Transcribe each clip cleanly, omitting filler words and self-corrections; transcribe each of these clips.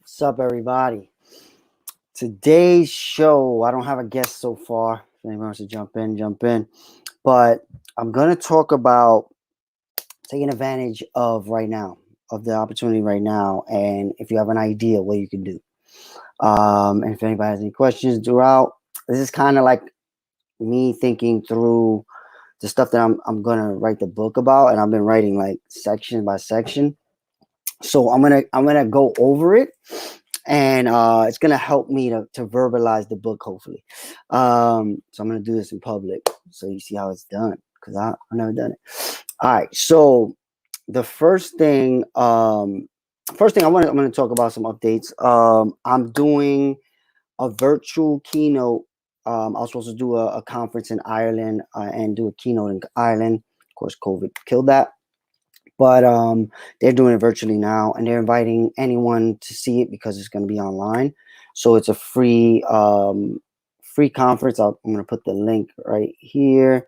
What's up, everybody? Today's show, I don't have a guest so far. If anyone wants to jump in, jump in. But I'm going to talk about taking advantage of right now, of the opportunity right now. And if you have an idea, what you can do. And if anybody has any questions throughout, this is kind of like me thinking through the stuff that I'm going to write the book about. And I've been writing like section by section. So I'm gonna go over it, and it's gonna help me to verbalize the book, hopefully. So I'm gonna do this in public, so you see how it's done, because I've never done it. All right, so the first thing I'm gonna talk about some updates. I'm doing a virtual keynote. I was supposed to do a conference in Ireland and do a keynote in Ireland. Of course, COVID killed that. But they're doing it virtually now, and they're inviting anyone to see it because it's going to be online. So it's a free conference. I'm going to put the link right here.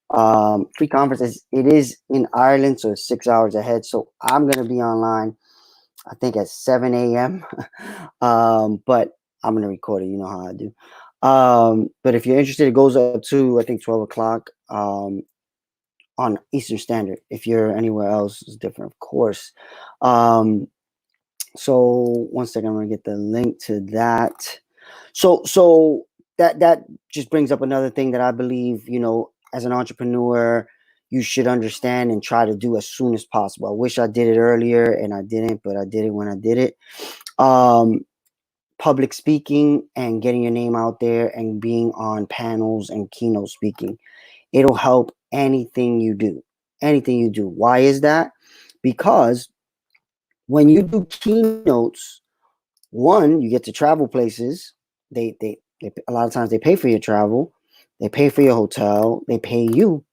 Free conference. It is in Ireland, so it's 6 hours ahead. So I'm going to be online, I think at 7 a.m. But I'm going to record it. You know how I do. But if you're interested, it goes up to, I think, 12 o'clock. On Eastern Standard. If you're anywhere else, it's different, of course. So 1 second, I'm gonna get the link to that. So that just brings up another thing that I believe, as an entrepreneur, you should understand and try to do as soon as possible. I wish I did it earlier, and I didn't, but I did it when I did it. Public speaking and getting your name out there and being on panels and keynote speaking. It'll help anything you do. Why is that? Because when you do keynotes, one, you get to travel places. They a lot of times they pay for your travel, they pay for your hotel, they pay you,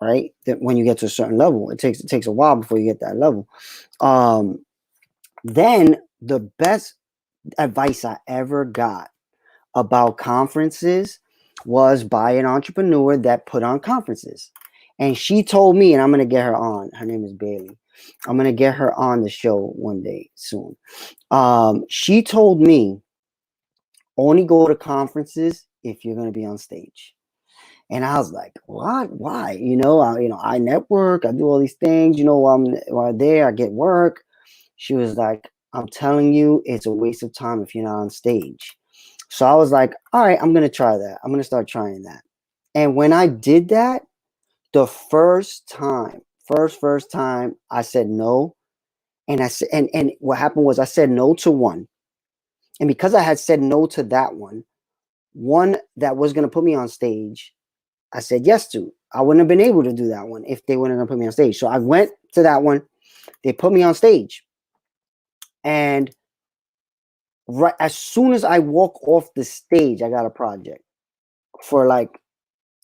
right? That when you get to a certain level, it takes a while before you get that level. Then the best advice I ever got about conferences was by an entrepreneur that put on conferences. And she told me, and I'm going to get her on. Her name is Bailey. I'm going to get her on the show one day soon. She told me, only go to conferences if you're going to be on stage. And I was like, what? Why? I network. I do all these things. When I'm there, I get work. She was like, I'm telling you, it's a waste of time if you're not on stage. So I was like, all right, I'm going to try that. I'm going to start trying that. And when I did that, the first time I said no. And I said, and what happened was I said no to one. And because I had said no to that one that was going to put me on stage, I said yes to. I wouldn't have been able to do that one if they weren't going to put me on stage. So I went to that one. They put me on stage. And right as soon as I walk off the stage, I got a project for like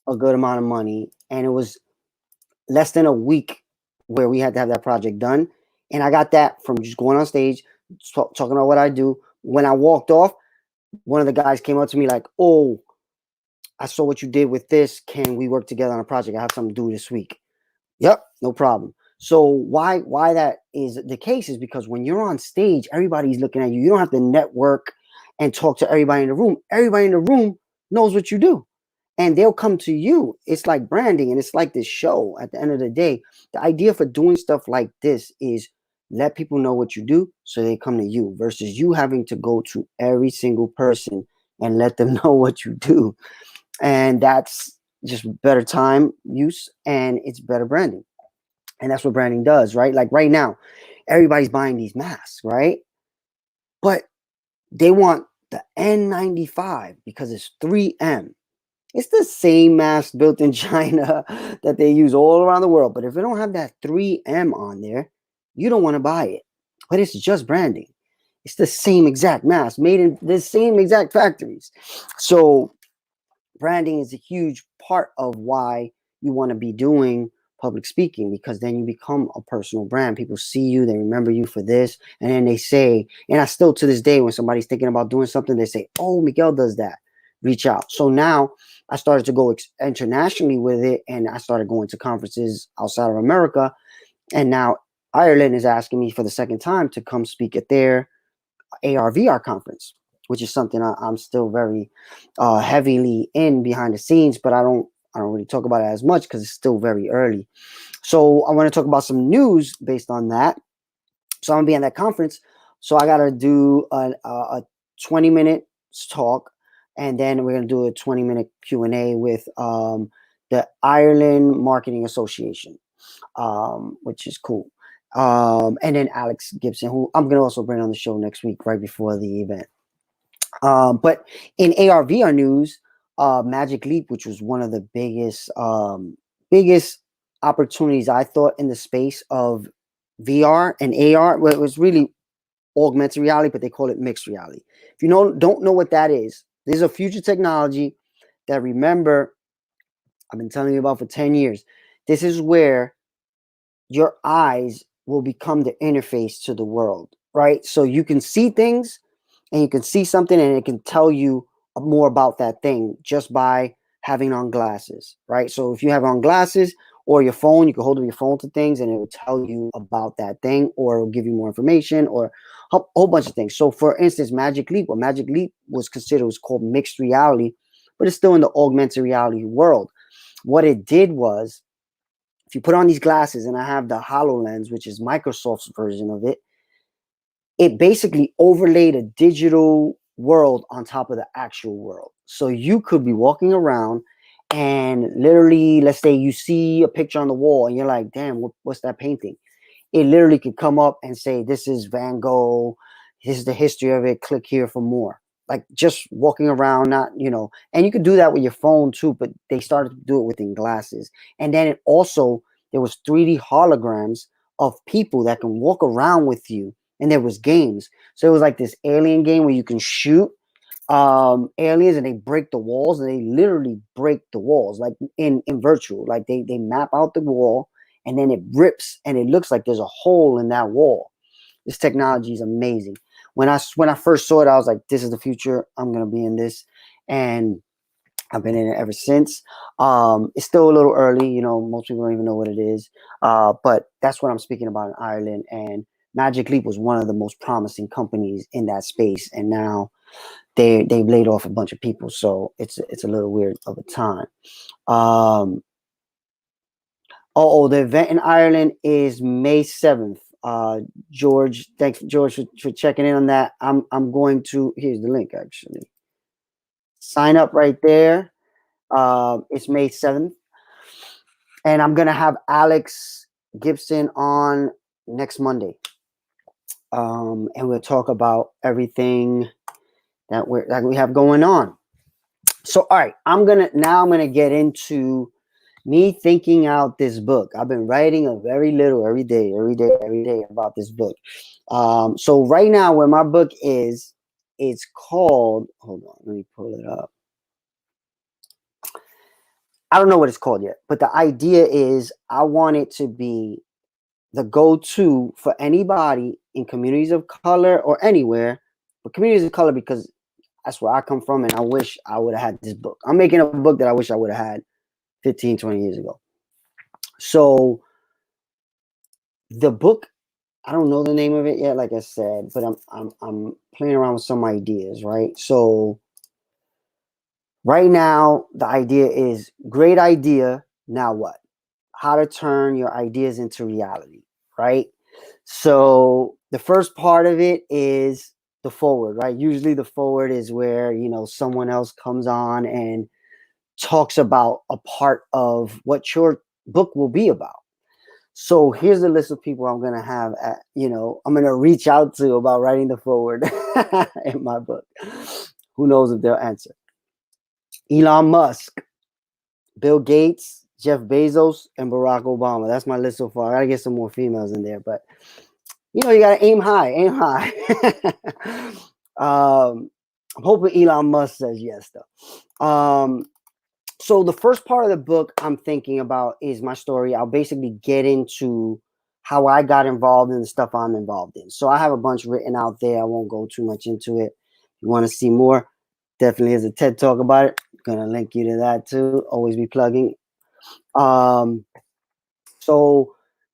a good amount of money. And it was less than a week where we had to have that project done. And I got that from just going on stage, talking about what I do. When I walked off, one of the guys came up to me like, oh, I saw what you did with this. Can we work together on a project? I have something to do this week. Yep, no problem. So why that is the case is because when you're on stage, everybody's looking at you. You don't have to network and talk to everybody in the room. Everybody in the room knows what you do. And they'll come to you. It's like branding, and it's like this show. At the end of the day, the idea for doing stuff like this is let people know what you do so they come to you versus you having to go to every single person and let them know what you do. And that's just better time use, and it's better branding. And that's what branding does, right? Like right now, everybody's buying these masks, right? But they want the N95 because it's 3M. It's the same mask built in China that they use all around the world. But if it don't have that 3M on there, you don't want to buy it. But it's just branding. It's the same exact mask made in the same exact factories. So branding is a huge part of why you want to be doing public speaking, because then you become a personal brand. People see you, they remember you for this, and then they say, and I still to this day, when somebody's thinking about doing something, they say, oh, Miguel does that. Reach out. So now I started to go internationally with it, and I started going to conferences outside of America, and now Ireland is asking me for the second time to come speak at their AR/VR conference, which is something I'm still very heavily in behind the scenes, but I don't really talk about it as much because it's still very early. So I want to talk about some news based on that. So I'm gonna be at that conference. So I gotta do a 20-minute talk, and then we're gonna do a 20-minute Q&A with the Ireland Marketing Association, which is cool. And then Alex Gibson, who I'm gonna also bring on the show next week, right before the event. But in AR/VR news, Magic Leap, which was one of the biggest opportunities I thought in the space of VR and AR, well, it was really augmented reality, but they call it mixed reality. If you don't know what that is, there's a future technology that, remember, I've been telling you about for 10 years. This is where your eyes will become the interface to the world, right? So you can see things, and you can see something, and it can tell you more about that thing just by having on glasses, right? So if you have on glasses or your phone, you can hold up your phone to things, and it will tell you about that thing, or it will give you more information, or a whole bunch of things. So for instance, Magic Leap, what Magic Leap was considered was called mixed reality, but it's still in the augmented reality world. What it did was, if you put on these glasses, and I have the HoloLens, which is Microsoft's version of it, it basically overlaid a digital world on top of the actual world. So you could be walking around, and literally, let's say you see a picture on the wall, and you're like, damn, what's that painting? It literally could come up and say, this is Van Gogh, this is the history of it, click here for more. Like, just walking around, not, and you could do that with your phone too, but they started to do it within glasses. And then there was 3D holograms of people that can walk around with you, and there was games. So it was like this alien game where you can shoot aliens, and they break the walls, and they literally break the walls, like in virtual. Like they map out the wall, and then it rips, and it looks like there's a hole in that wall. This technology is amazing. When I first saw it, I was like, this is the future. I'm gonna be in this. And I've been in it ever since. It's still a little early, most people don't even know what it is. But that's what I'm speaking about in Ireland. And Magic Leap was one of the most promising companies in that space. And now they've laid off a bunch of people. So it's a little weird of a time. The event in Ireland is May 7th. George, thanks, George, for checking in on that. I'm going to, here's the link, actually. Sign up right there. It's May 7th. And I'm going to have Alex Gibson on next Monday. And we'll talk about everything that we have going on. So, all right, I'm gonna get into me thinking out this book. I've been writing a very little every day about this book. So right now, where my book is, it's called, hold on, let me pull it up. I don't know what it's called yet, but the idea is I want it to be the go-to for anybody in communities of color or anywhere, but communities of color, because that's where I come from, and I wish I would have had this book. I'm making a book that I wish I would have had 15, 20 years ago. So the book, I don't know the name of it yet, like I said, but I'm playing around with some ideas, right? So right now, the idea is great idea. Now what? How to turn your ideas into reality, right? So the first part of it is the forward, right? Usually the forward is where, someone else comes on and talks about a part of what your book will be about. So here's the list of people I'm going to have I'm going to reach out to about writing the forward in my book. Who knows if they'll answer. Elon Musk, Bill Gates, Jeff Bezos, and Barack Obama. That's my list so far. I got to get some more females in there, but you got to aim high. I'm hoping Elon Musk says yes, though. So the first part of the book I'm thinking about is my story. I'll basically get into how I got involved in the stuff I'm involved in. So I have a bunch written out there. I won't go too much into it. If you want to see more, definitely there's a TED Talk about it. I'm going to link you to that too. Always be plugging. So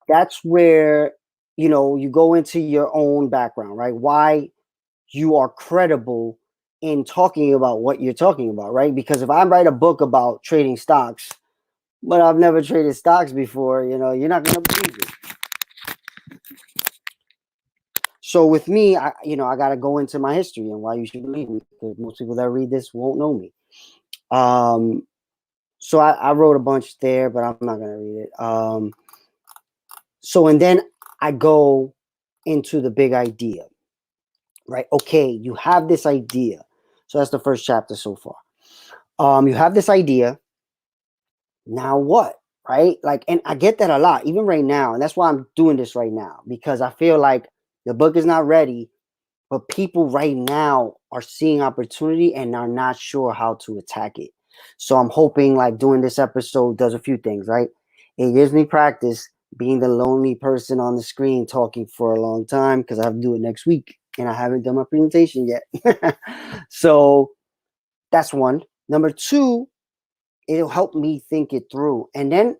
that's where, you go into your own background, right? Why you are credible in talking about what you're talking about, right? Because if I write a book about trading stocks, but I've never traded stocks before, you're not going to believe me. So with me, I got to go into my history and why you should believe me, because most people that read this won't know me. So I wrote a bunch there, but I'm not going to read it. And then I go into the big idea, right? Okay, you have this idea. So that's the first chapter so far. You have this idea. Now what? Right? And I get that a lot, even right now. And that's why I'm doing this right now, because I feel like the book is not ready, but people right now are seeing opportunity and are not sure how to attack it. So I'm hoping doing this episode does a few things, right? It gives me practice being the lonely person on the screen talking for a long time, because I have to do it next week and I haven't done my presentation yet. So that's one. Number two, it'll help me think it through. And then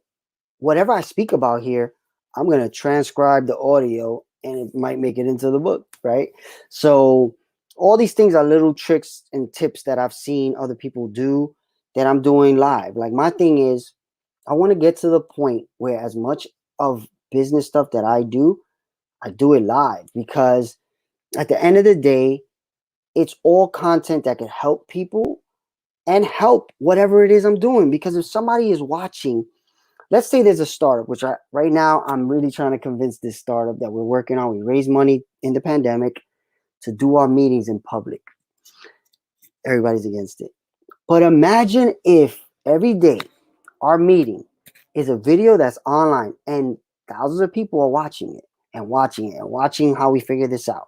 whatever I speak about here, I'm going to transcribe the audio and it might make it into the book, right? So all these things are little tricks and tips that I've seen other people do that I'm doing live. My thing is, I want to get to the point where as much of business stuff that I do it live, because at the end of the day, it's all content that can help people and help whatever it is I'm doing. Because if somebody is watching, let's say there's a startup, which right now I'm really trying to convince this startup that we're working on. We raised money in the pandemic to do our meetings in public. Everybody's against it. But imagine if every day our meeting is a video that's online and thousands of people are watching it and watching it and watching how we figure this out.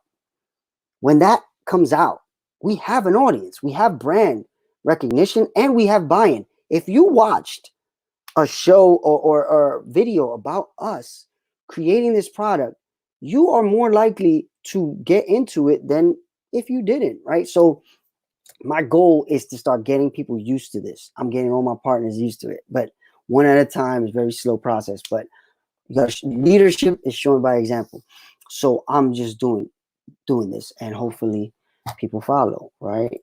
When that comes out, we have an audience, we have brand recognition, and we have buy-in. If you watched a show or video about us creating this product, you are more likely to get into it than if you didn't, right? So my goal is to start getting people used to this. I'm getting all my partners used to it, but one at a time is a very slow process. But leadership is shown by example. So I'm just doing this, and hopefully people follow, right?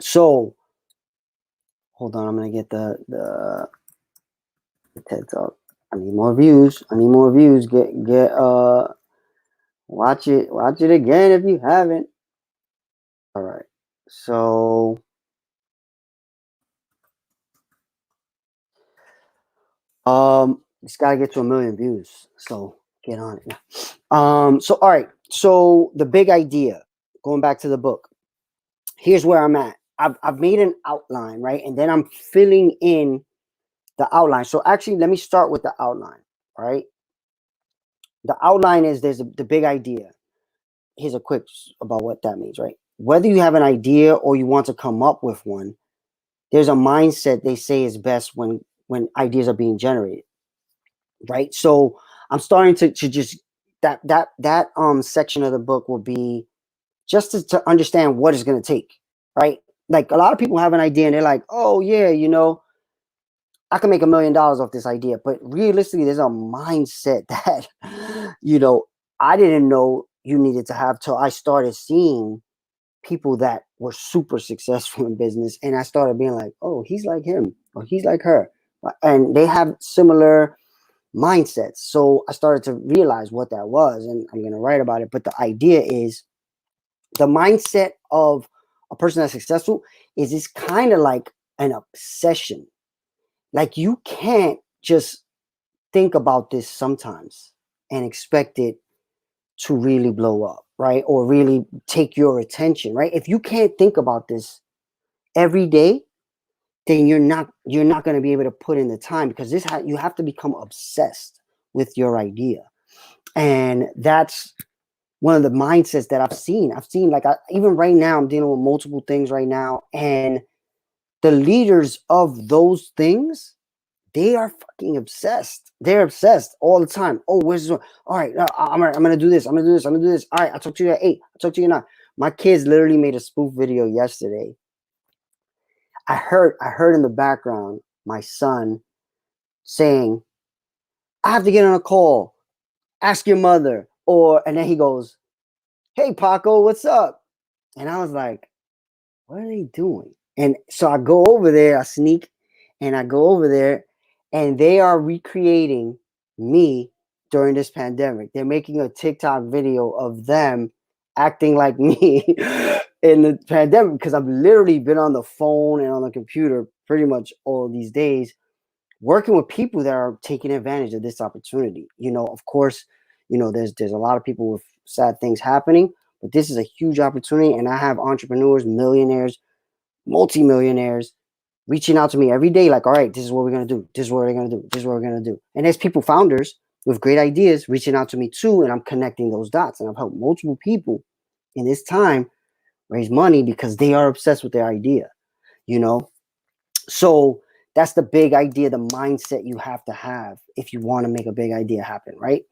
So hold on, I'm gonna get the TED Talk. I need more views. Get watch it again if you haven't. All right. So it's gotta get to 1 million views. So get on it. So all right. So the big idea, going back to the book. Here's where I'm at. I've made an outline, right? And then I'm filling in the outline. So actually, let me start with the outline, right? The outline is the big idea. Here's a quick about what that means, right? Whether you have an idea or you want to come up with one, there's a mindset they say is best when ideas are being generated, right? So I'm starting to just that section of the book will be just to understand what it's going to take, right? A lot of people have an idea and they're like, oh yeah, I can make $1 million off this idea. But realistically, there's a mindset that, I didn't know you needed to have till I started seeing people that were super successful in business. And I started being like, oh, he's like him or he's like her. And they have similar mindsets. So I started to realize what that was, and I'm going to write about it. But the idea is the mindset of a person that's successful is it's kind of like an obsession. You can't just think about this sometimes and expect it to really blow up, right? Or really take your attention, right? If you can't think about this every day, then you're not going to be able to put in the time, because you have to become obsessed with your idea. And that's one of the mindsets that I've seen. Even right now, I'm dealing with multiple things right now, and the leaders of those things, they are fucking obsessed. They're obsessed all the time. Oh, where's this? All right, I'm gonna do this. I'm gonna do this. I'm gonna do this. All right, I'll talk to you at 8. I'll talk to you at 9. My kids literally made a spoof video yesterday. I heard in the background my son saying, "I have to get on a call. Ask your mother." And then he goes, hey, Paco, what's up? And I was like, what are they doing? And so I go over there, I sneak, and I go over there, and they are recreating me during this pandemic. They're making a TikTok video of them acting like me in the pandemic because I've literally been on the phone and on the computer pretty much all these days working with people that are taking advantage of this opportunity. Of course, there's a lot of people with sad things happening, but this is a huge opportunity, and I have entrepreneurs, millionaires, multimillionaires reaching out to me every day, like, all right, this is what we're gonna do, this is what we're gonna do, this is what we're gonna do. And there's people, founders with great ideas reaching out to me too, and I'm connecting those dots. And I've helped multiple people in this time raise money because they are obsessed with their idea, you know. So that's the big idea, the mindset you have to have if you want to make a big idea happen, right?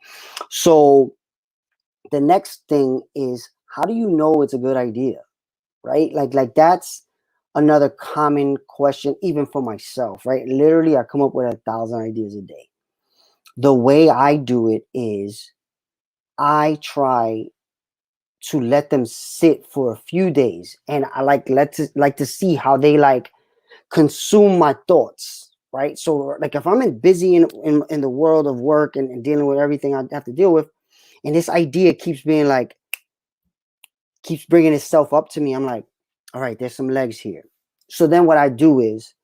So the next thing is, how do you know it's a good idea, right? Like that's another common question, even for myself, right? Literally, I come up with 1,000 ideas a day. The way I do it is I try to let them sit for a few days, and I like to see how they like consume my thoughts, right? So like if I'm busy in the world of work and dealing with everything I have to deal with, and this idea keeps bringing itself up to me, I'm like, all right, there's some legs here. So then what I do is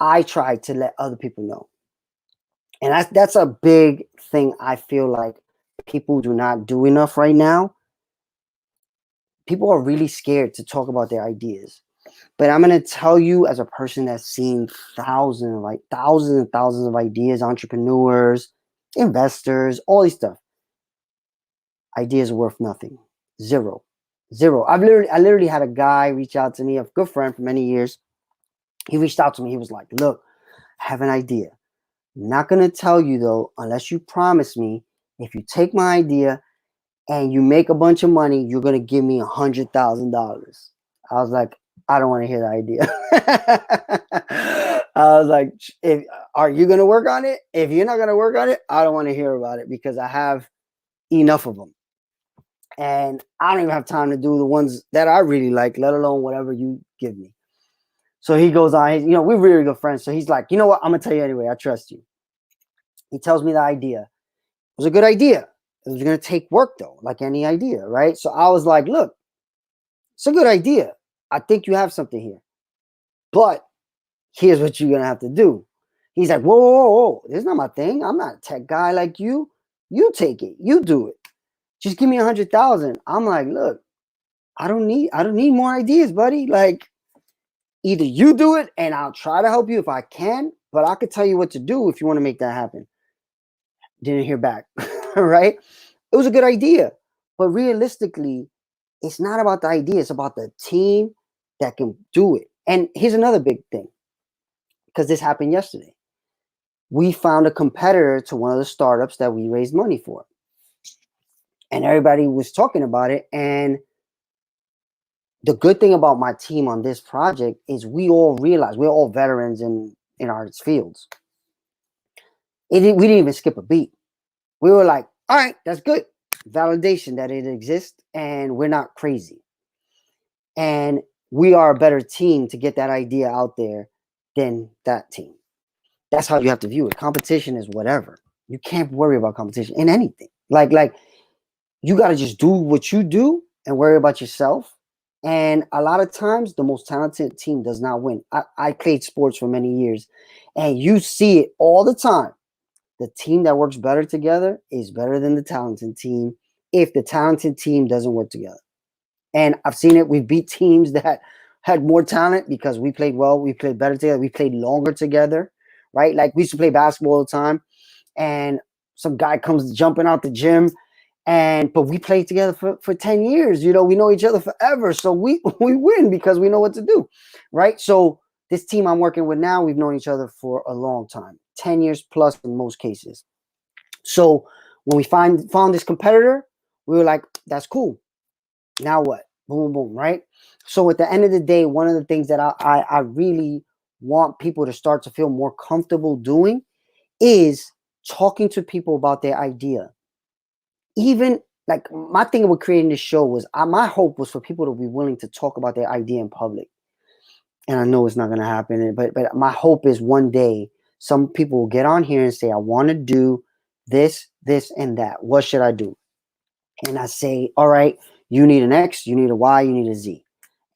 I try to let other people know. And that's a big thing I feel like people do not do enough right now. People are really scared to talk about their ideas. But I'm going to tell you, as a person that's seen thousands and thousands of ideas, entrepreneurs, investors, all these stuff, ideas are worth nothing. Zero. I literally had a guy reach out to me, a good friend for many years. He reached out to me. He was like, look, I have an idea. I'm not going to tell you though, unless you promise me, if you take my idea and you make a bunch of money, you're going to give me $100,000. I was like, I don't want to hear the idea. I was like, are you going to work on it? If you're not going to work on it, I don't want to hear about it because I have enough of them. And I don't even have time to do the ones that I really like, let alone whatever you give me. So he goes on, we're really good friends. So he's like, you know what? I'm going to tell you anyway. I trust you. He tells me the idea. It was a good idea. It was going to take work though, like any idea, right? So I was like, look, it's a good idea. I think you have something here. But here's what you're going to have to do. He's like, whoa, whoa, whoa. This is not my thing. I'm not a tech guy like you. You take it. You do it. Just give me 100,000. I'm like, look, I don't need more ideas, buddy. Like, either you do it and I'll try to help you if I can, but I could tell you what to do if you want to make that happen. Didn't hear back, right? It was a good idea, but realistically, it's not about the idea. It's about the team that can do it. And here's another big thing, because this happened yesterday. We found a competitor to one of the startups that we raised money for. And everybody was talking about it. And the good thing about my team on this project is we all realize we're all veterans in our fields. We didn't even skip a beat. We were like, all right, that's good. Validation that it exists and we're not crazy. And we are a better team to get that idea out there than that team. That's how you have to view it. Competition is whatever. You can't worry about competition in anything. Like you got to just do what you do and worry about yourself. And a lot of times, the most talented team does not win. I played sports for many years, and you see it all the time. The team that works better together is better than the talented team if the talented team doesn't work together. And I've seen it. We beat teams that had more talent because we played well. We played better together. We played longer together, right? Like we used to play basketball all the time, and some guy comes jumping out the gym, but we played together for 10 years. We know each other forever. So we win because we know what to do, right? So this team I'm working with now, we've known each other for a long time, 10 years plus in most cases. So when we found this competitor, we were like, that's cool. Now what? Boom, boom, right? So at the end of the day, one of the things that I really want people to start to feel more comfortable doing is talking to people about their idea. Even like my thing with creating this show was my hope was for people to be willing to talk about their idea in public. And I know it's not going to happen, but my hope is one day some people will get on here and say, I want to do this, this, and that. What should I do? And I say, all right, you need an X, you need a Y, you need a Z.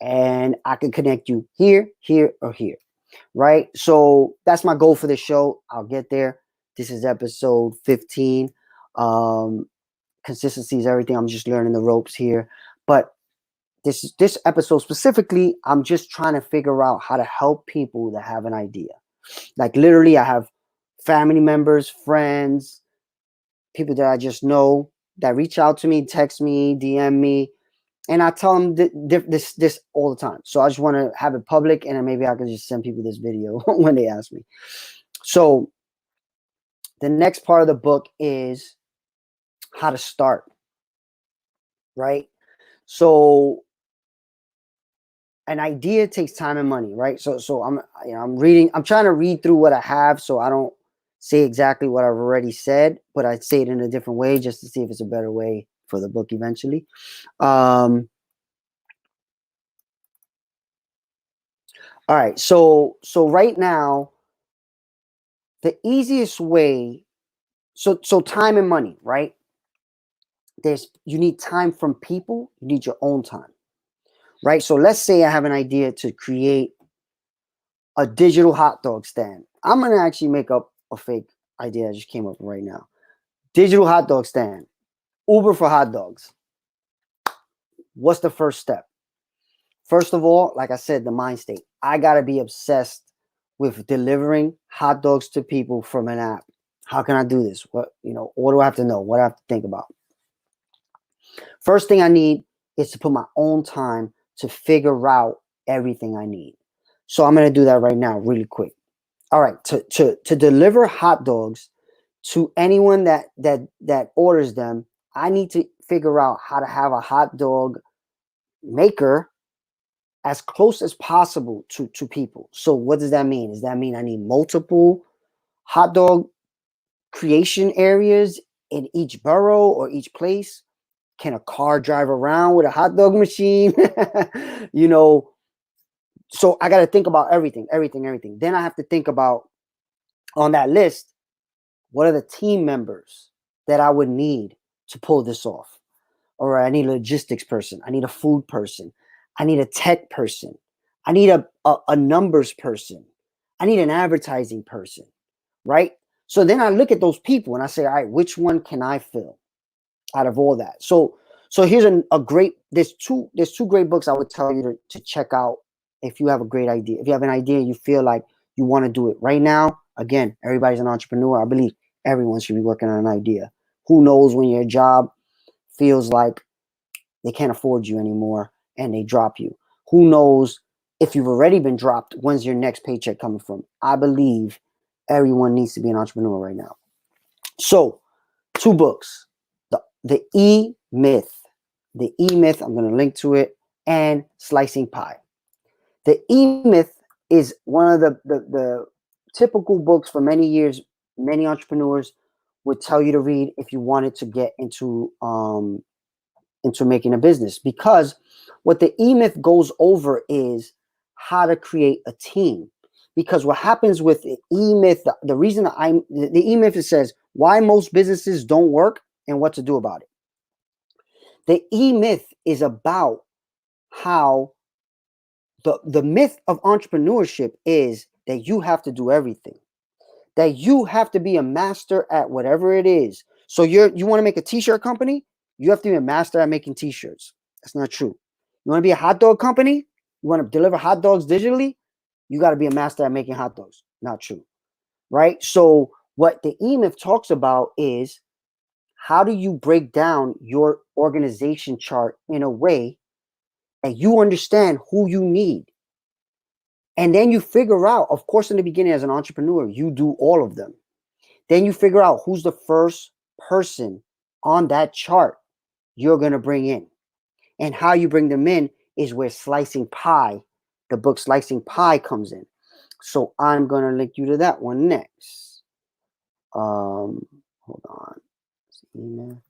And I can connect you here, here, or here. Right? So that's my goal for the show. I'll get there. This is episode 15. Consistency is everything. I'm just learning the ropes here. But this episode specifically, I'm just trying to figure out how to help people that have an idea. Like literally, I have family members, friends, people that I just know that reach out to me, text me, DM me, and I tell them this all the time. So I just want to have it public, and then maybe I can just send people this video when they ask me. So the next part of the book is how to start, right? So an idea takes time and money, right? So I'm trying to read through what I have so I don't say exactly what I've already said, but I say it in a different way just to see if it's a better way for the book eventually. All right, so right now, the easiest way, so time and money, right? You need time from people, you need your own time, right? So let's say I have an idea to create a digital hot dog stand. I'm gonna actually make up a fake idea that just came up right now. Digital hot dog stand, Uber for hot dogs. What's the first step? First of all, like I said, the mind state. I gotta be obsessed with delivering hot dogs to people from an app. How can I do this? What do I have to know? What do I have to think about? First thing I need is to put my own time to figure out everything I need. So I'm gonna do that right now, really quick. All right, to deliver hot dogs to anyone that orders them, I need to figure out how to have a hot dog maker as close as possible to people. So what does that mean? Does that mean I need multiple hot dog creation areas in each borough or each place? Can a car drive around with a hot dog machine? you know, so I got to think about everything. Then I have to think about on that list, what are the team members that I would need to pull this off? All right, I need a logistics person. I need a food person. I need a tech person. I need a numbers person. I need an advertising person, right? So then I look at those people and I say, all right, which one can I fill out of all that? So here's a great, there's two great books I would tell you to check out if you have a great idea. If you have an idea, you feel like you want to do it right now. Again, everybody's an entrepreneur. I believe everyone should be working on an idea. Who knows when your job feels like they can't afford you anymore and they drop you? Who knows if you've already been dropped, when's your next paycheck coming from? I believe everyone needs to be an entrepreneur right now. So, two books. The E Myth. The E Myth, I'm going to link to it, and Slicing Pie. The E Myth is one of the typical books for many years. Many entrepreneurs would tell you to read if you wanted to get into making a business, because what the E-Myth goes over is how to create a team. Because what happens with the E-Myth, the reason the E-Myth, it says why most businesses don't work and what to do about it. The E-Myth is about how the myth of entrepreneurship is that you have to do everything, that you have to be a master at whatever it is. So you want to make a t-shirt company, you have to be a master at making t-shirts. That's not true. You want to be a hot dog company, you want to deliver hot dogs digitally, you got to be a master at making hot dogs. Not true, right? So what the E-Myth talks about is how do you break down your organization chart in a way that you understand who you need. And then you figure out, of course, in the beginning as an entrepreneur, you do all of them. Then you figure out who's the first person on that chart you're going to bring in. And how you bring them in is where Slicing Pie, the book Slicing Pie, comes in. So I'm going to link you to that one next. Hold on. Email.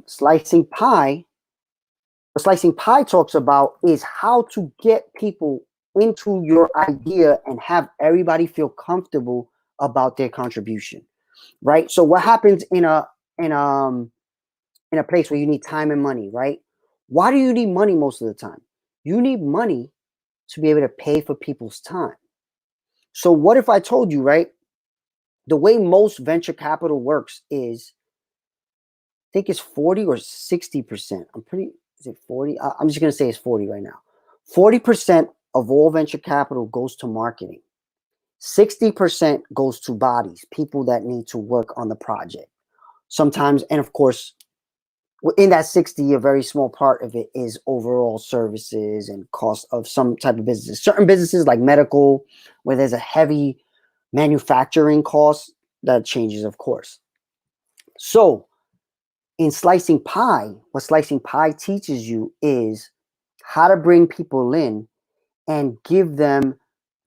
Slicing pie. What slicing pie talks about is how to get people into your idea and have everybody feel comfortable about their contribution, right? So what happens in um in a place where you need time and money, right? Why do you need money most of the time? You need money to be able to pay for people's time. So what if I told you, right? The way most venture capital works is, I think it's 40 or 60%. Is it 40? I'm just going to say it's 40 right now. 40% of all venture capital goes to marketing. 60% goes to bodies, people that need to work on the project. Sometimes, and of course, in that 60, a very small part of it is overall services and cost of some type of business. Certain businesses like medical, where there's a heavy manufacturing cost, that changes, of course. So in slicing pie, what slicing pie teaches you is how to bring people in and give them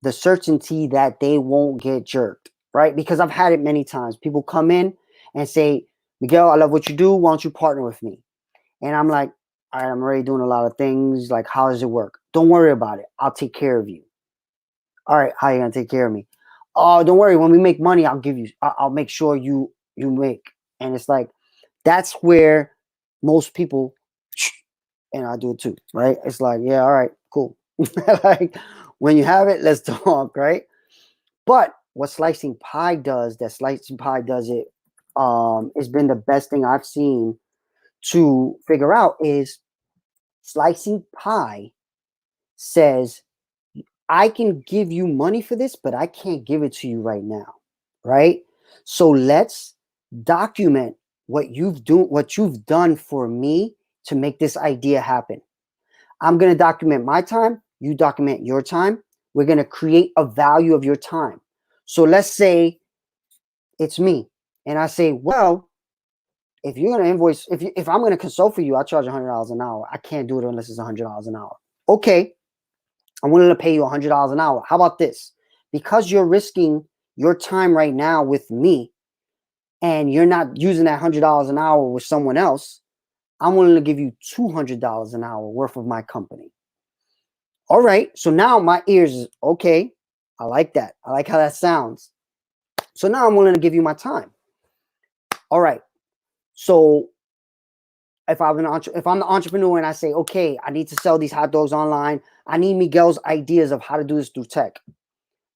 the certainty that they won't get jerked, right? Because I've had it many times. People come in and say, Miguel, I love what you do. Why don't you partner with me? And I'm like, all right, I'm already doing a lot of things. Like, how does it work? Don't worry about it. I'll take care of you. All right, how are you gonna take care of me? Oh, don't worry. When we make money, I'll give you. I'll make sure you make. And it's like, that's where most people, and I do it too, right? It's like, yeah, all right, cool. Like, when you have it, let's talk, right? But what slicing pie does, that slicing pie does it, it's been the best thing I've seen to figure out is slicing pie says, I can give you money for this, but I can't give it to you right now, right? So let's document what you've done for me to make this idea happen. I'm going to document my time, you document your time. We're going to create a value of your time. So let's say it's me and I say, well, if you're going to invoice, if I'm going to consult for you, I'll charge $100 an hour. I can't do it unless it's $100 an hour. Okay, I'm willing to pay you $100 an hour. How about this? Because you're risking your time right now with me and you're not using that $100 an hour with someone else, I'm willing to give you $200 an hour worth of my company. All right. So now my ears is okay. I like that. I like how that sounds. So now I'm willing to give you my time. All right. So if I'm the entrepreneur and I say, okay, I need to sell these hot dogs online, I need Miguel's ideas of how to do this through tech.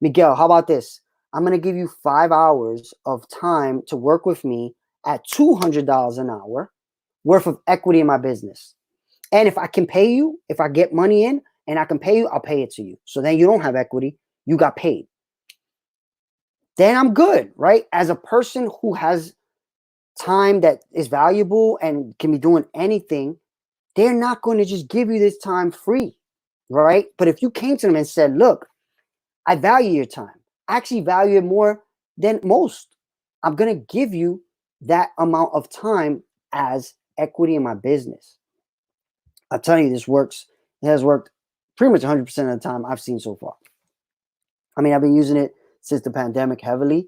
Miguel, how about this? I'm going to give you 5 hours of time to work with me at $200 an hour worth of equity in my business. And if I can pay you, if I get money in and I can pay you, I'll pay it to you. So then you don't have equity, you got paid. Then I'm good, right? As a person who has time that is valuable and can be doing anything, they're not going to just give you this time free, right? But if you came to them and said, look, I value your time. I actually value it more than most. I'm going to give you that amount of time as equity in my business. I'm telling you, this works. It has worked pretty much 100% of the time I've seen so far. I mean, I've been using it since the pandemic heavily,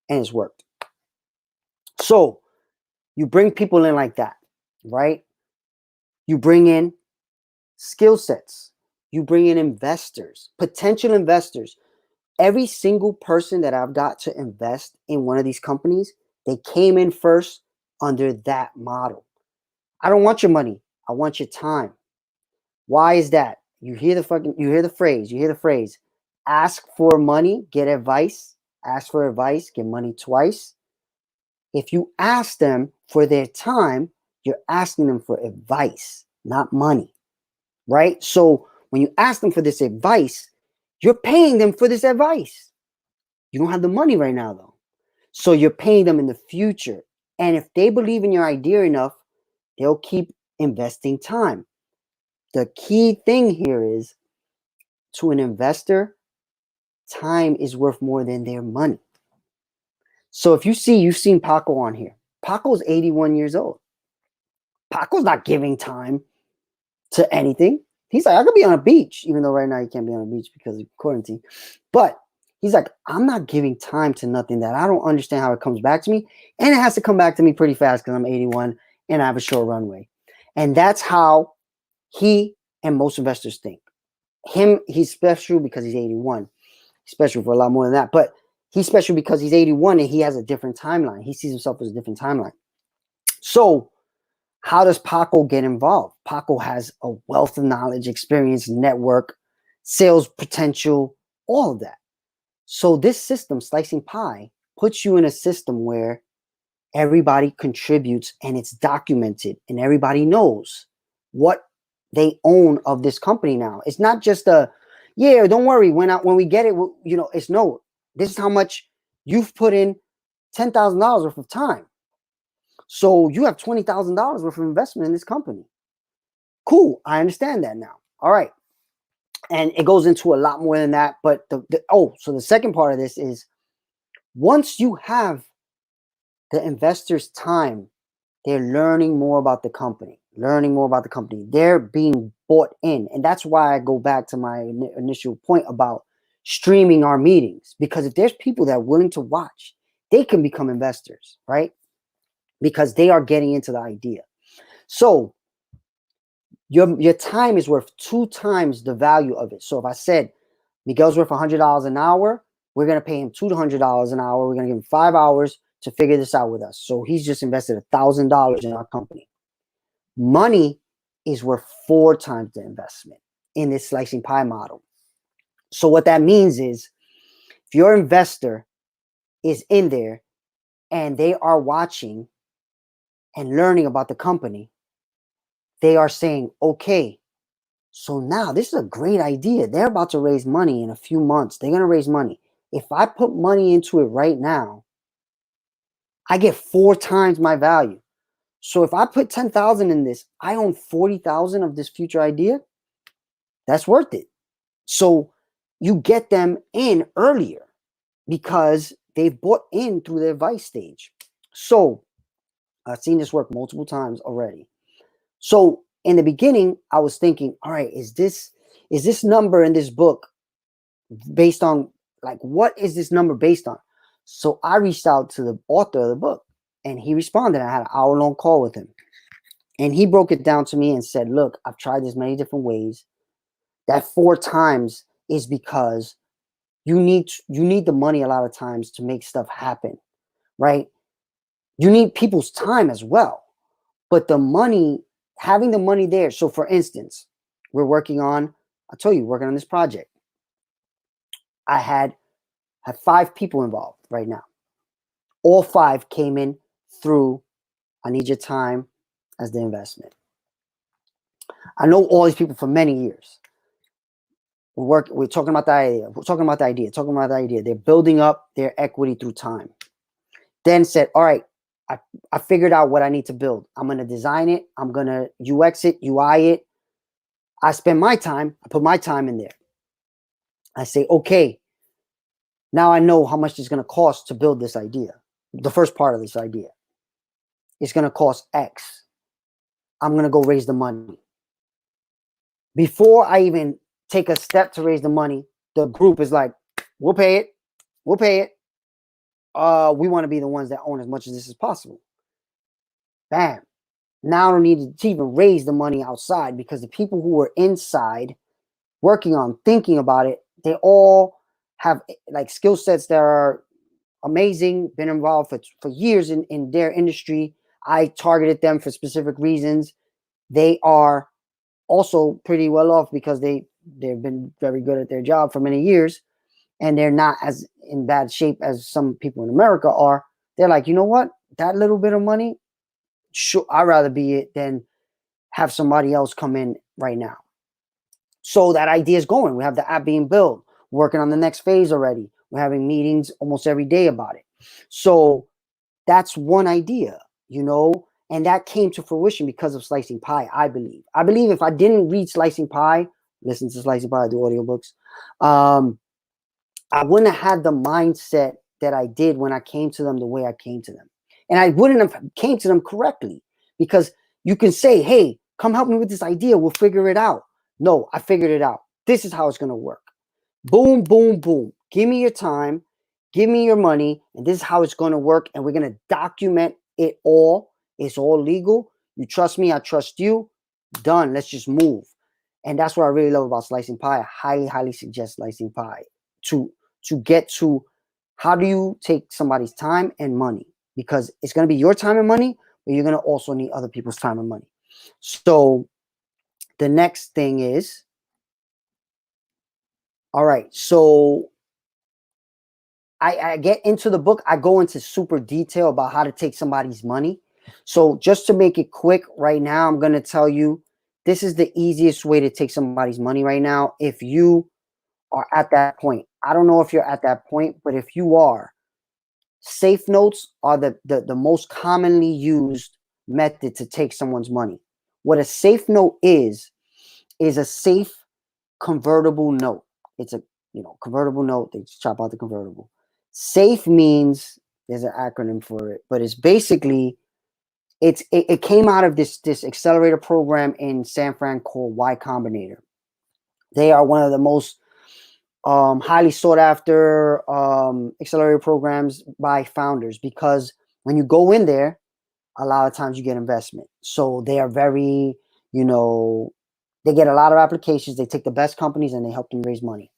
and it's worked. So you bring people in like that, right? You bring in skill sets. You bring in investors, potential investors. Every single person that I've got to invest in one of these companies, they came in first under that model. I don't want your money. I want your time. Why is that? You hear the phrase, ask for money, get advice. Ask for advice, get money twice. If you ask them for their time, you're asking them for advice, not money, right? So when you ask them for this advice, you're paying them for this advice. You don't have the money right now, though. So you're paying them in the future. And if they believe in your idea enough, they'll keep investing time. The key thing here is, to an investor, time is worth more than their money. So if you've seen Paco on here. Paco's 81 years old. Paco's not giving time to anything. He's like, I could be on a beach, even though right now he can't be on a beach because of quarantine. But he's like, I'm not giving time to nothing that I don't understand how it comes back to me. And it has to come back to me pretty fast because I'm 81 and I have a short runway. And that's how he and most investors think. He's special because he's 81. He's special for a lot more than that. But he's special because he's 81 and he has a different timeline. He sees himself as a different timeline. So how does Paco get involved? Paco has a wealth of knowledge, experience, network, sales potential, all of that. So this system, Slicing Pie, puts you in a system where everybody contributes and it's documented and everybody knows what they own of this company now. It's not just yeah, don't worry, when we get it, it's no, this is how much you've put in $10,000 worth of time. So you have $20,000 worth of investment in this company. Cool, I understand that now. All right. And it goes into a lot more than that. But so the second part of this is once you have the investors' time, they're learning more about the company, They're being bought in. And that's why I go back to my initial point about streaming our meetings. Because if there's people that are willing to watch, they can become investors, right? Because they are getting into the idea. So your time is worth 2 times the value of it. So if I said Miguel's worth $100 an hour, we're going to pay him $200 an hour. We're going to give him 5 hours to figure this out with us. So he's just invested $1,000 in our company. Money is worth 4 times the investment in this Slicing Pie model. So what that means is if your investor is in there and they are watching and learning about the company, they are saying, okay, so now this is a great idea. They're about to raise money in a few months. They're going to raise money. If I put money into it right now, I get 4 times my value. So if I put 10,000 in this, I own 40,000 of this future idea. That's worth it. So you get them in earlier because they've bought in through the advice stage. So I've seen this work multiple times already. So in the beginning, I was thinking, all right, is this number in this book based on, like, what is this number based on? So I reached out to the author of the book and he responded. I had an hour-long call with him and he broke it down to me and said, look, I've tried this many different ways. That 4 times is because you need the money a lot of times to make stuff happen, right? You need people's time as well. But the money, having the money there. So for instance, we're working on this project. I have 5 people involved right now. All 5 came in through, I need your time as the investment. I know all these people for many years. We're talking about the idea. They're building up their equity through time. Then said, all right, I figured out what I need to build. I'm going to design it. I'm going to UX it, UI it. I spend my time. I put my time in there. I say, okay, now I know how much it's going to cost to build this idea. The first part of this idea. It's going to cost X. I'm going to go raise the money. Before I even take a step to raise the money, the group is like, we'll pay it. We'll pay it. We want to be the ones that own as much as this as possible. Bam. Now I don't need to even raise the money outside because the people who are inside working on, thinking about it, they all have like skill sets that are amazing, been involved for years in their industry. I targeted them for specific reasons. They are also pretty well off because they've been very good at their job for many years, and they're not as in bad shape as some people in America are. They're like, you know what? That little bit of money, sure, I'd rather be it than have somebody else come in right now. So that idea is going. We have the app being built, working on the next phase already. We're having meetings almost every day about it. So that's one idea, and that came to fruition because of Slicing Pie, I believe. I believe if I didn't read Slicing Pie, listen to Slicing Pie, I do audiobooks, I wouldn't have had the mindset that I did when I came to them the way I came to them. And I wouldn't have came to them correctly because you can say, hey, come help me with this idea. We'll figure it out. No, I figured it out. This is how it's going to work. Boom, boom, boom. Give me your time. Give me your money. And this is how it's going to work. And we're going to document it all. It's all legal. You trust me, I trust you. Done. Let's just move. And that's what I really love about slicing pie. I highly, highly suggest slicing pie to get to how do you take somebody's time and money, because it's going to be your time and money, but you're going to also need other people's time and money. So the next thing is, all right, so I get into the book. I go into super detail about how to take somebody's money. So just to make it quick right now, I'm going to tell you, this is the easiest way to take somebody's money right now. If you are at that point, I don't know if you're at that point, but if you are, safe notes are the most commonly used method to take someone's money. What a safe note is a safe convertible note. It's a convertible note. They just chop out the convertible. Safe means, there's an acronym for it, but it's basically, it came out of this accelerator program in San Fran called Y Combinator. They are one of the most highly sought after accelerator programs by founders, because when you go in there, a lot of times you get investment. So they are very, they get a lot of applications. They take the best companies and they help them raise money.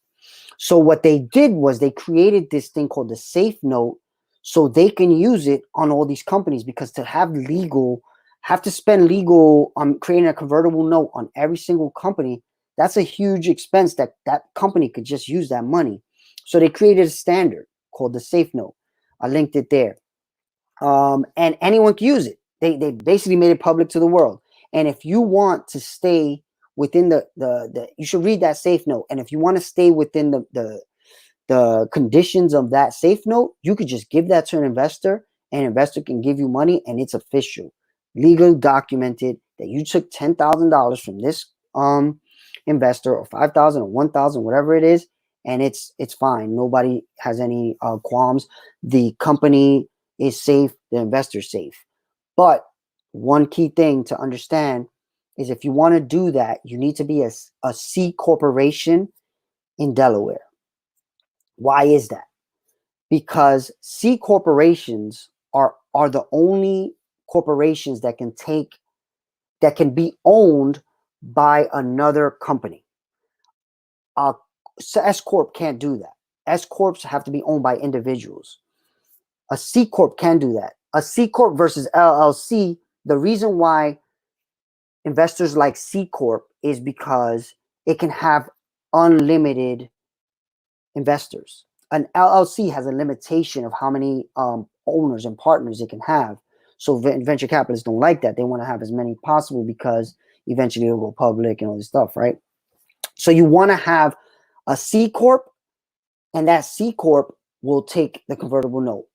So what they did was they created this thing called the safe note, so they can use it on all these companies, because to have to spend legal on creating a convertible note on every single company, that's a huge expense that company could just use that money. So they created a standard called the safe note. I linked it there. And anyone can use it. They basically made it public to the world. And if you want to stay within the you should read that safe note. And if you want to stay within the conditions of that safe note, you could just give that to an investor, and an investor can give you money, and it's official, legal, documented that you took $10,000 from this investor, or 5,000 or 1,000, whatever it is, and it's fine. Nobody has any qualms. The company is safe, the investor's safe. But one key thing to understand is, if you want to do that, you need to be a C corporation in Delaware. Why is that? Because C corporations are the only corporations that can be owned by another company. S corp can't do that. S corps have to be owned by individuals. A C corp can do that. A C corp versus LLC, the reason why investors like C corp is because it can have unlimited investors. An LLC has a limitation of how many owners and partners it can have. So venture capitalists don't like that. They want to have as many possible, because eventually it'll go public and all this stuff, right? So you want to have a C corp, and that C corp will take the convertible note.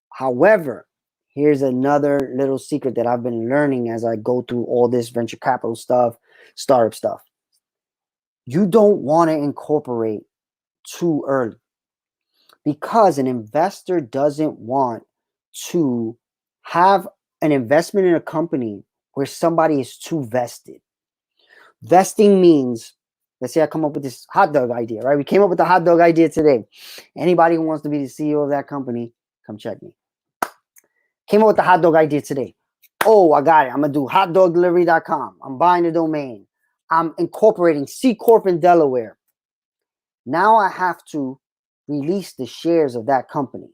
However, here's another little secret that I've been learning as I go through all this venture capital stuff, startup stuff. You don't want to incorporate too early, because an investor doesn't want to have an investment in a company where somebody is too vested. Vesting means, let's say I come up with this hot dog idea, right? We came up with the hot dog idea today. Anybody who wants to be the CEO of that company, come check me. Came up with the hot dog idea today. Oh, I got it. I'm going to do hotdogdelivery.com. I'm buying the domain. I'm incorporating C Corp in Delaware. Now I have to release the shares of that company.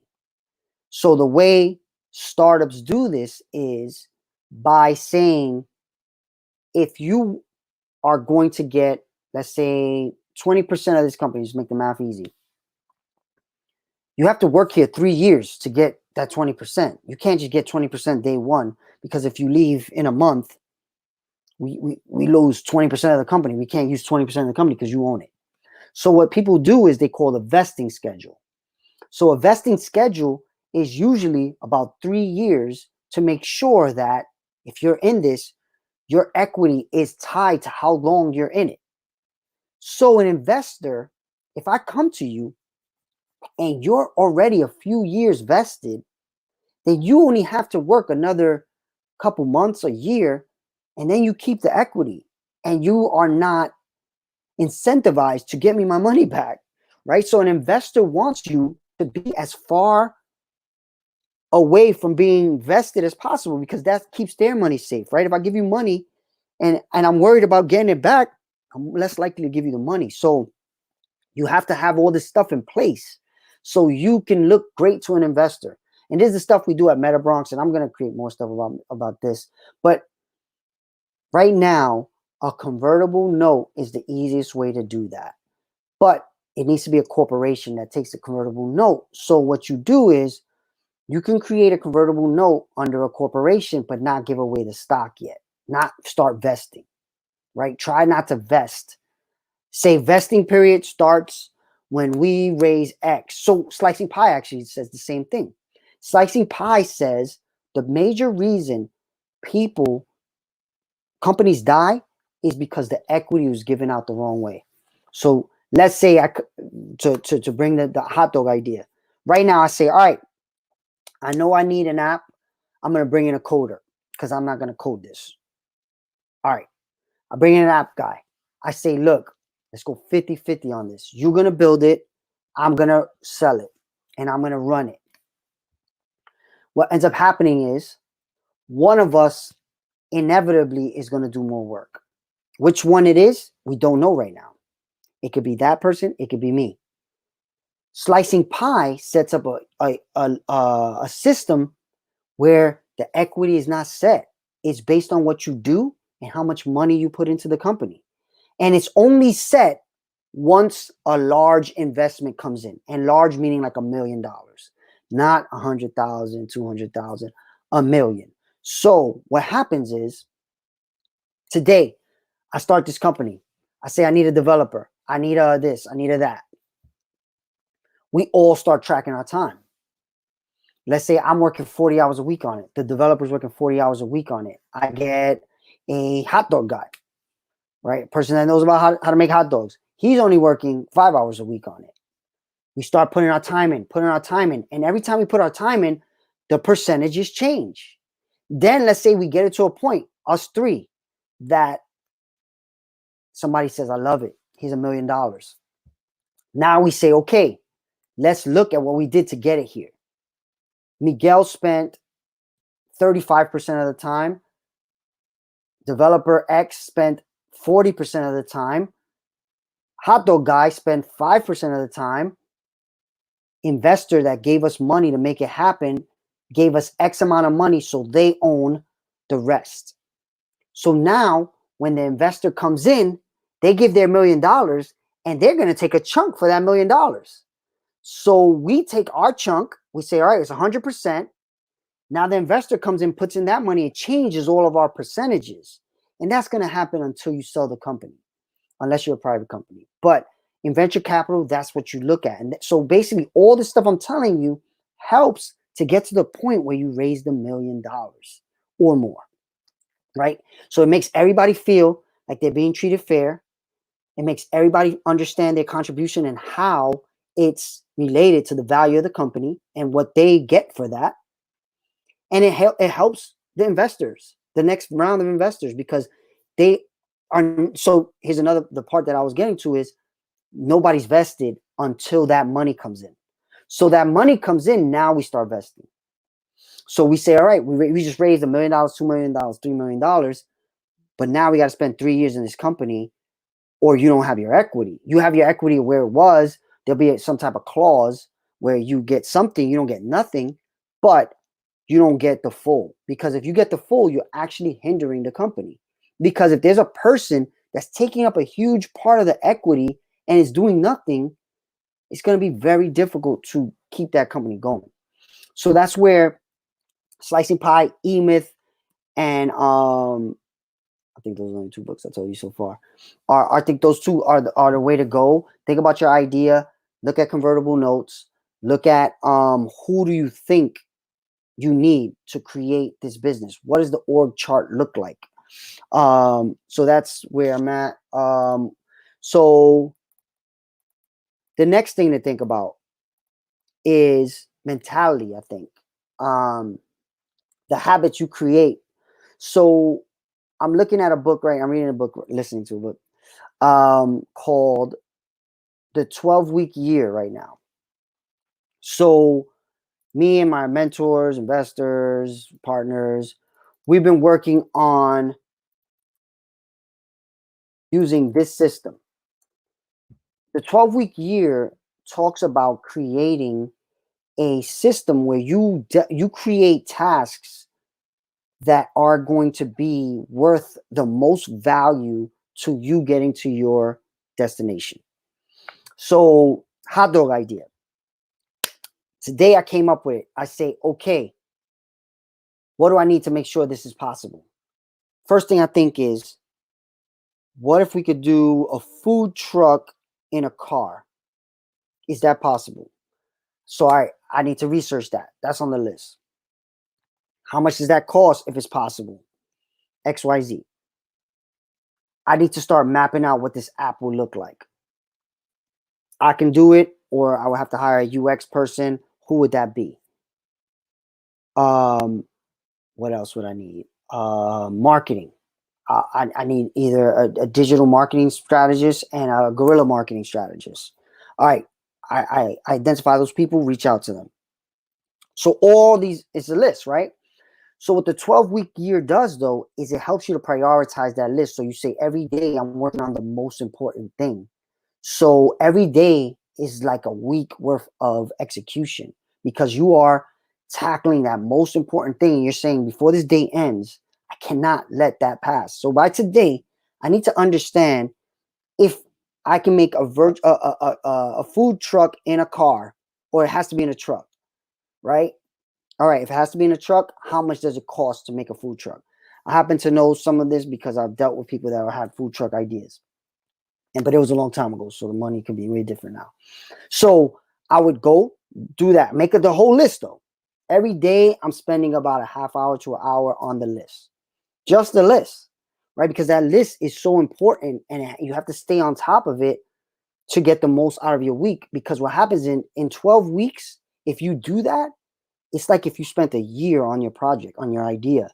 So the way startups do this is by saying, if you are going to get, let's say, 20% of this company, just make the math easy, you have to work here 3 years to get that 20%. You can't just get 20% day one, because if you leave in a month, we lose 20% of the company. We can't use 20% of the company because you own it. So what people do is they call a vesting schedule. So a vesting schedule is usually about 3 years to make sure that if you're in this, your equity is tied to how long you're in it. So an investor, if I come to you and you're already a few years vested, then you only have to work another couple months, a year, and then you keep the equity, and you are not incentivized to get me my money back, right? So an investor wants you to be as far away from being vested as possible, because that keeps their money safe, right? If I give you money and I'm worried about getting it back, I'm less likely to give you the money. So you have to have all this stuff in place so you can look great to an investor. And this is the stuff we do at Meta Bronx, and I'm going to create more stuff about this. But right now, a convertible note is the easiest way to do that. But it needs to be a corporation that takes the convertible note. So what you do is you can create a convertible note under a corporation, but not give away the stock yet, not start vesting, right? Try not to vest. Say vesting period starts when we raise X. So Slicing Pie actually says the same thing. Slicing Pie says the major reason companies die is because the equity was given out the wrong way. So let's say to bring the hot dog idea. Right now I say, all right, I know I need an app. I'm going to bring in a coder because I'm not going to code this. All right. I bring in an app guy. I say, look, let's go 50-50 on this. You're going to build it. I'm going to sell it and I'm going to run it. What ends up happening is one of us inevitably is going to do more work. Which one it is, we don't know right now. It could be that person. It could be me. Slicing Pie sets up a system where the equity is not set. It's based on what you do and how much money you put into the company. And it's only set once a large investment comes in. And large meaning like $1 million, not 100,000, 200,000, $1 million. So what happens is today I start this company. I say I need a developer. I need this. I need that. We all start tracking our time. Let's say I'm working 40 hours a week on it. The developer's working 40 hours a week on it. I get a hot dog guy, right? A person that knows about how to make hot dogs. He's only working 5 hours a week on it. We start putting our time in. And every time we put our time in, the percentages change. Then let's say we get it to a point, us three, that somebody says, I love it. Here's $1 million. Now we say, okay, let's look at what we did to get it here. Miguel spent 35% of the time. Developer X spent 40% of the time. Hot dog guy spent 5% of the time. Investor that gave us money to make it happen gave us X amount of money, so they own the rest. So now when the investor comes in, they give their $1 million and they're going to take a chunk for that $1 million. So we take our chunk, we say, all right, it's 100%. Now the investor comes in, puts in that money, it changes all of our percentages. And that's going to happen until you sell the company, unless you're a private company. But in venture capital, that's what you look at. And so basically all this stuff I'm telling you helps to get to the point where you raise the $1 million or more, right? So it makes everybody feel like they're being treated fair. It makes everybody understand their contribution and how it's related to the value of the company and what they get for that. And it helps the investors, the next round of investors, because they are. So here's the part that I was getting to is nobody's vested until that money comes in. So that money comes in, now we start vesting. So we say, all right, we just raised $1 million, $2 million, $3 million, but now we got to spend 3 years in this company, or you don't have your equity. You have your equity where it was. There'll be some type of clause where you get something, you don't get nothing, but you don't get the full. Because if you get the full, you're actually hindering the company. Because if there's a person that's taking up a huge part of the equity and is doing nothing, it's going to be very difficult to keep that company going. So that's where Slicing Pie, E-Myth, and I think those are the only 2 books I told you so far. I think those 2 are the way to go. Think about your idea. Look at convertible notes. Look at who do you think you need to create this business? What does the org chart look like? So that's where I'm at. So the next thing to think about is mentality, I think. The habits you create. So I'm looking at a book, right? I'm reading a book, listening to a book called The 12-Week Year right now. So Me and my mentors, investors, partners, we've been working on using this system. The 12-week year talks about creating a system where you create tasks that are going to be worth the most value to you getting to your destination. So, hot dog idea. Today I came up with it. I say, okay, what do I need to make sure this is possible? First thing I think is, what if we could do a food truck in a car? Is that possible? So I need to research that. That's on the list. How much does that cost if it's possible? XYZ. I need to start mapping out what this app will look like. I can do it, or I would have to hire a UX person. Who would that be? What else would I need? Marketing. I need either a digital marketing strategist and a guerrilla marketing strategist. All right. I identify those people, reach out to them. So all these, it's a list, right? So what the 12-week year does, though, is it helps you to prioritize that list. So you say, every day I'm working on the most important thing. So every day is like a week worth of execution, because you are tackling that most important thing. You're saying, before this day ends, I cannot let that pass. So by today, I need to understand if I can make a food truck in a car, or it has to be in a truck, right? All right, if it has to be in a truck, how much does it cost to make a food truck? I happen to know some of this because I've dealt with people that had food truck ideas. But it was a long time ago, so the money could be way different now. So I would go do that. Make it the whole list, though. Every day I'm spending about a half hour to an hour on the list. Just the list, right? Because that list is so important, and you have to stay on top of it to get the most out of your week. Because what happens in 12 weeks, if you do that, it's like if you spent a year on your project, on your idea.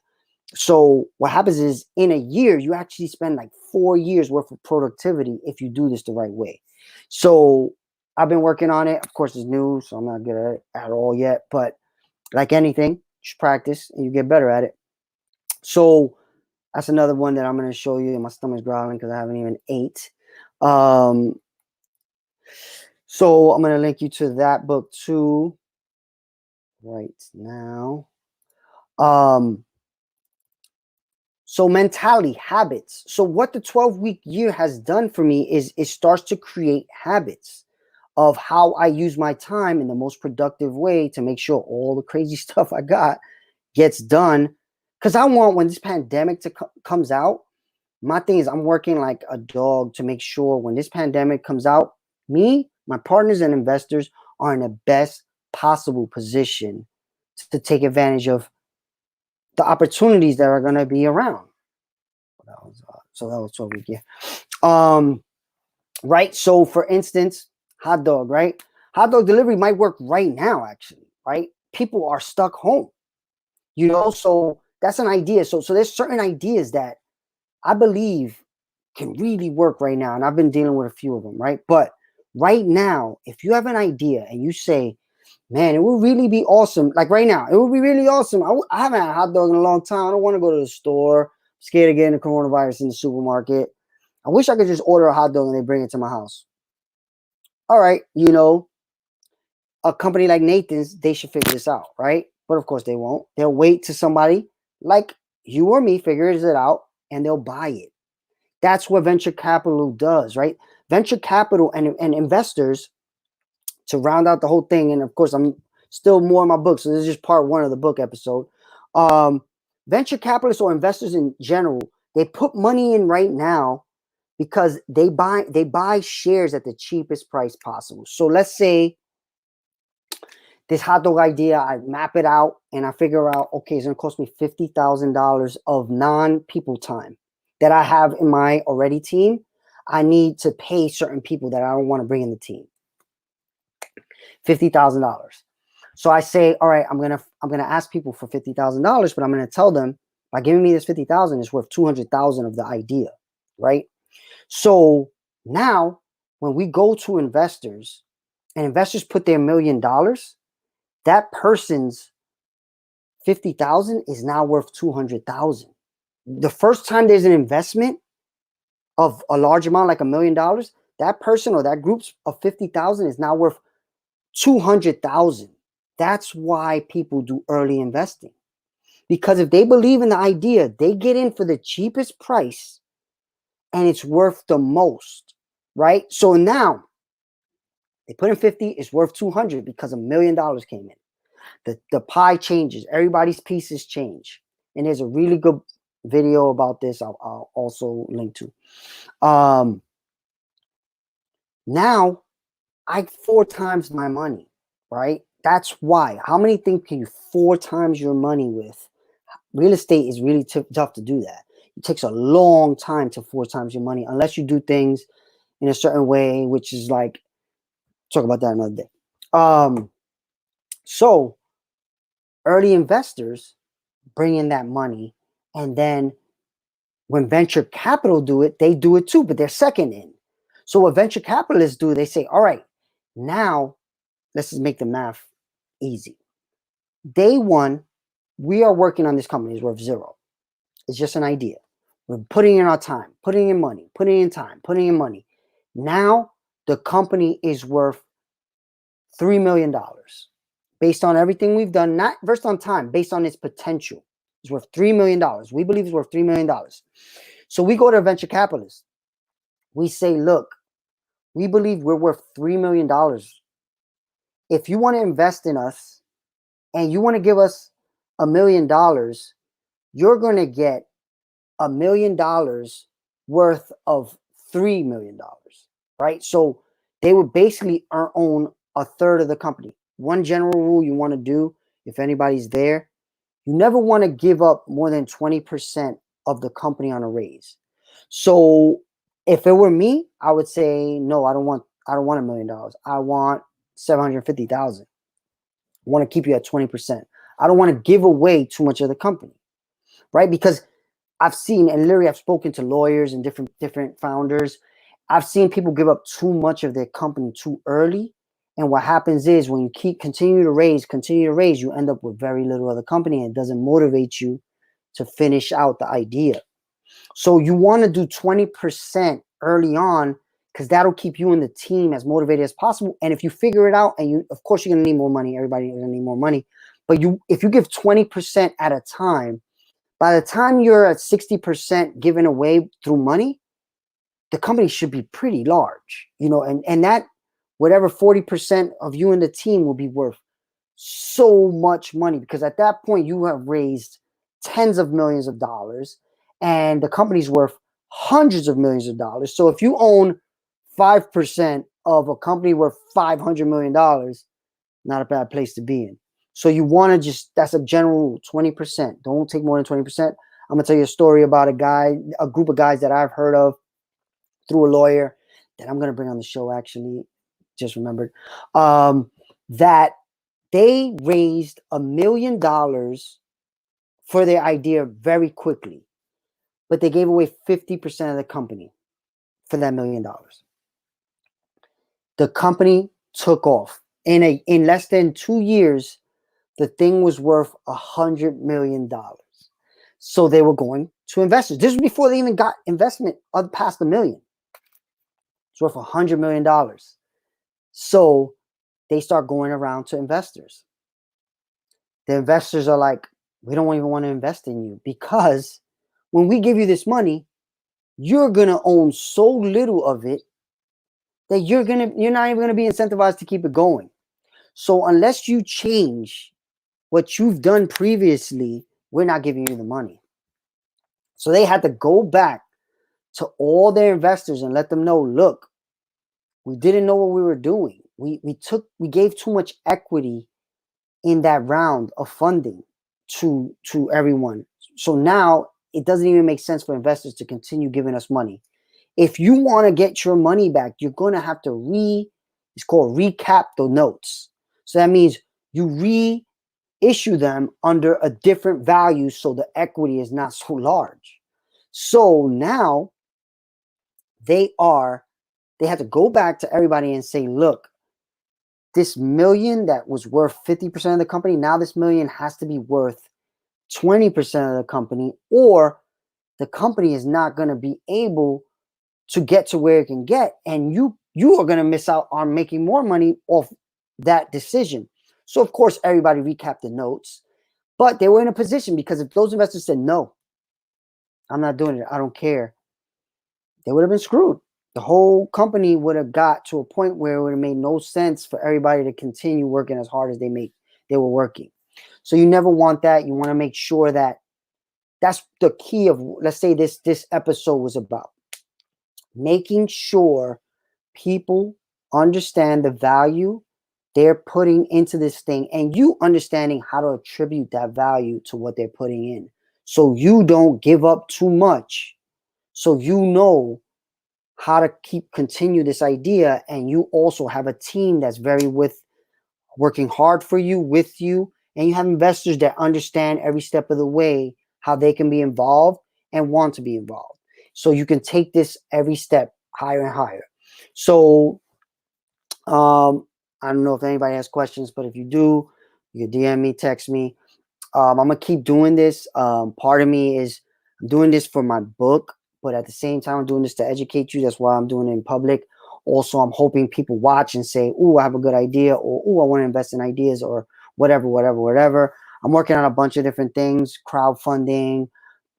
So what happens is, in a year, you actually spend like 4 years worth of productivity if you do this the right way. So I've been working on it. Of course, it's new, so I'm not good at it at all yet. But like anything, just practice and you get better at it. So that's another one that I'm going to show you. My stomach's growling because I haven't even ate. So I'm going to link you to that book too right now. So mentality, habits. So what the 12-week year has done for me is it starts to create habits of how I use my time in the most productive way to make sure all the crazy stuff I got gets done. Because I want, when this pandemic comes out, my thing is I'm working like a dog to make sure when this pandemic comes out, me, my partners and investors are in the best possible position to take advantage of the opportunities that are going to be around. So that was 12 week, yeah. Right. So for instance, hot dog, right? Hot dog delivery might work right now, actually, right? People are stuck home, so that's an idea. So there's certain ideas that I believe can really work right now. And I've been dealing with a few of them, right? But right now, if you have an idea and you say, man, it would really be awesome. Like right now, it would be really awesome. I haven't had a hot dog in a long time. I don't want to go to the store. I'm scared of getting the coronavirus in the supermarket. I wish I could just order a hot dog and they bring it to my house. All right, a company like Nathan's, they should figure this out, right? But of course they won't. They'll wait till somebody like you or me figures it out and they'll buy it. That's what venture capital does, right? Venture capital and investors, to round out the whole thing, and of course I'm still more in my book, so this is just part one of the book episode. Venture capitalists or investors in general, they put money in right now because they buy shares at the cheapest price possible. So let's say this hot dog idea, I map it out and I figure out, okay, it's gonna cost me $50,000 of non-people time that I have in my already team. I need to pay certain people that I don't want to bring in the team. $50,000. So I say, all right, I'm gonna ask people for $50,000, but I'm gonna tell them, by giving me this 50,000, it's worth 200,000 of the idea, right? So now, when we go to investors and investors put their $1 million, that person's 50,000 is now worth 200,000. The first time there's an investment of a large amount, like $1 million, that person or that group's of 50,000 is now worth 200,000. That's why people do early investing. Because if they believe in the idea, they get in for the cheapest price and it's worth the most, right? So now they put in 50, it's worth 200 because $1 million came in. The pie changes, everybody's pieces change. And there's a really good video about this I'll also link to. Now I 4 times my money, right? That's why. How many things can you 4 times your money with? Real estate is really tough to do that. It takes a long time to 4 times your money unless you do things in a certain way, which is like, talk about that another day. So early investors bring in that money, and then when venture capital do it, they do it too, but they're second in. So what venture capitalists do, they say, all right, now let's just make the math easy. Day one, we are working on this company, it's worth 0. It's just an idea. We're putting in our time, putting in money, putting in time, putting in money. Now the company is worth $3 million based on everything we've done, not based on time, based on its potential. It's worth $3 million. We believe it's worth $3 million. So we go to a venture capitalist. We say, look, we believe we're worth $3 million. If you want to invest in us and you want to give us $1 million, you're going to get $1 million worth of $3 million, right? So they would basically own a third of the company. One general rule you want to do, if anybody's there, you never want to give up more than 20% of the company on a raise. So if it were me, I would say, no, I don't want $1 million. I want 750,000. I want to keep you at 20%. I don't want to give away too much of the company, right? Because I've seen, and literally I've spoken to lawyers and different founders. I've seen people give up too much of their company too early. And what happens is when you continue to raise, you end up with very little of the company, and it doesn't motivate you to finish out the idea. So you want to do 20% early on, because that'll keep you and the team as motivated as possible. And if you figure it out, and of course you're going to need more money, everybody's going to need more money. But if you give 20% at a time, by the time you're at 60% given away through money, the company should be pretty large, and that whatever 40% of you and the team will be worth so much money, because at that point you have raised tens of millions of dollars and the company's worth hundreds of millions of dollars. So if you own 5% of a company worth $500 million, not a bad place to be in. So you want to that's a general rule, 20%. Don't take more than 20%. I'm going to tell you a story about a group of guys that I've heard of through a lawyer that I'm going to bring on the show, actually, just remembered, that they raised $1 million for their idea very quickly, but they gave away 50% of the company for that $1 million. The company took off. In less than 2 years, the thing was worth $100 million. So they were going to investors. This was before they even got investment past $1 million. It's worth $100 million. So they start going around to investors. The investors are like, we don't even want to invest in you, because when we give you this money, you're going to own so little of it that you're not even going to be incentivized to keep it going. So unless you change what you've done previously, we're not giving you the money. So they had to go back to all their investors and let them know, look, we didn't know what we were doing. We gave too much equity in that round of funding to everyone. So now it doesn't even make sense for investors to continue giving us money. If you want to get your money back, you're going to have to it's called recap the notes. So that means you reissue them under a different value so the equity is not so large. So now they have to go back to everybody and say, look, this million that was worth 50% of the company, now this million has to be worth 20% of the company, or the company is not going to be able to get to where it can get, and you are going to miss out on making more money off that decision. So of course everybody recapped the notes, but they were in a position, because if those investors said, no, I'm not doing it, I don't care, they would have been screwed. The whole company would have got to a point where it would have made no sense for everybody to continue working as hard as they were working. So you never want that. You want to make sure that that's the key of, let's say this episode was about making sure people understand the value they're putting into this thing, and you understanding how to attribute that value to what they're putting in, so you don't give up too much, so you know how to continue this idea, and you also have a team that's working hard for you, with you, and you have investors that understand every step of the way how they can be involved and want to be involved, so you can take this every step higher and higher. So I don't know if anybody has questions, but if you do, you can DM me, text me. I'm gonna keep doing this. Part of me is I'm doing this for my book, but at the same time, I'm doing this to educate you. That's why I'm doing it in public. Also, I'm hoping people watch and say, "Ooh, I have a good idea," or "Ooh, I want to invest in ideas," or whatever. I'm working on a bunch of different things, crowdfunding, a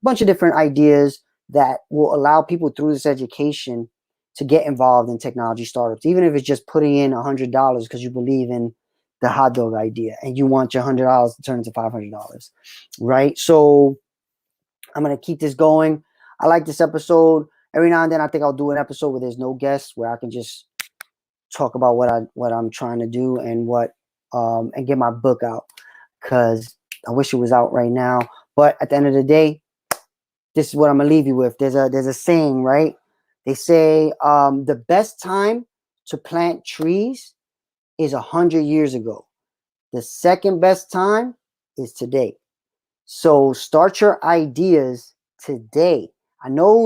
bunch of different ideas that will allow people through this education to get involved in technology startups, even if it's just putting in $100 because you believe in the hot dog idea and you want your $100 to turn into $500, right? So I'm going to keep this going. I like this episode. Every now and then I think I'll do an episode where there's no guests, where I can just talk about what I'm trying to do and and get my book out, because I wish it was out right now. But at the end of the day, this is what I'm gonna leave you with. There's a saying, right? They say the best time to plant trees is 100 years ago. The second best time is today. So start your ideas today. I know